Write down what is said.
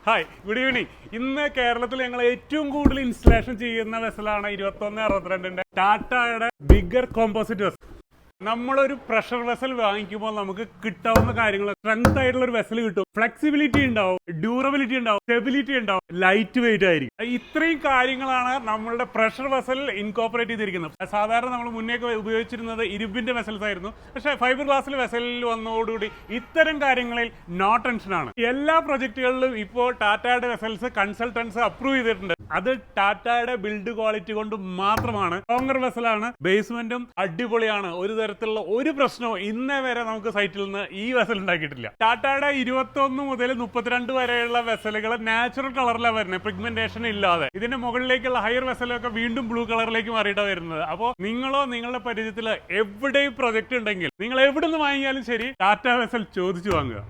Hi, good evening. ഇന്ന് കേരളത്തിൽ ഞങ്ങൾ ഏറ്റവും കൂടുതൽ ഇൻസ്റ്റലേഷൻ ചെയ്യുന്ന വെസലാണ് 2162ന്റെ ടാറ്റയുടെ ബിഗർ കോമ്പോസിറ്റ് വെസൽ. നമ്മളൊരു പ്രഷർ വെസൽ വാങ്ങിക്കുമ്പോൾ നമുക്ക് കിട്ടാവുന്ന കാര്യങ്ങൾ സ്ട്രെങ്ത് ആയിട്ടുള്ള ഒരു വെസൽ കിട്ടും, ഫ്ലെക്സിബിലിറ്റി ഉണ്ടാവും, ഡ്യൂറബിലിറ്റി ഉണ്ടാവും, സ്റ്റെബിലിറ്റി ഉണ്ടാവും, ലൈറ്റ് വെയിറ്റ് ആയിരിക്കും. ഇത്രയും കാര്യങ്ങളാണ് നമ്മളുടെ പ്രഷർ വെസൽ ഇൻകോപ്പറേറ്റ് ചെയ്തിരിക്കുന്നത്. സാധാരണ നമ്മൾ മുന്നേ ഉപയോഗിച്ചിരുന്നത് ഇരുമ്പിന്റെ വെസൽസ് ആയിരുന്നു. പക്ഷേ ഫൈബർ ഗ്ലാസിൽ വെസലിൽ വന്നതോടുകൂടി ഇത്തരം കാര്യങ്ങളിൽ നോ ടെൻഷനാണ്. എല്ലാ പ്രൊജക്ടുകളിലും ഇപ്പോൾ ടാറ്റയുടെ വെസൽസ് കൺസൾട്ടൻസ് അപ്രൂവ് ചെയ്തിട്ടുണ്ട്. അത് ടാറ്റയുടെ ബിൽഡ് ക്വാളിറ്റി കൊണ്ട് മാത്രമാണ്. ലോങ്ങർ വെസലാണ്, ബേസ്മെന്റും അടിപൊളിയാണ്. ഒരു തരത്തിലുള്ള ഒരു പ്രശ്നവും ഇന്നേ വരെ നമുക്ക് സൈറ്റിൽ നിന്ന് ഈ വെസൽ ഉണ്ടാക്കിയിട്ടില്ല. ടാറ്റയുടെ 21 മുതൽ 32 വരെയുള്ള വെസലുകൾ നാച്ചുറൽ കളറിലാണ് വരുന്നത്, പിഗ്മെന്റേഷൻ ഇല്ലാതെ. ഇതിന്റെ മുകളിലേക്കുള്ള ഹയർ വെസലൊക്കെ വീണ്ടും ബ്ലൂ കളറിലേക്ക് മാറിയിട്ടാണ് വരുന്നത്. അപ്പോൾ നിങ്ങളോ നിങ്ങളുടെ പരിചയത്തിൽ എവിടെയും പ്രൊജക്ട് ഉണ്ടെങ്കിൽ നിങ്ങൾ എവിടെ നിന്ന് വാങ്ങിയാലും ശരി ടാറ്റ വെസൽ ചോദിച്ചു വാങ്ങുക.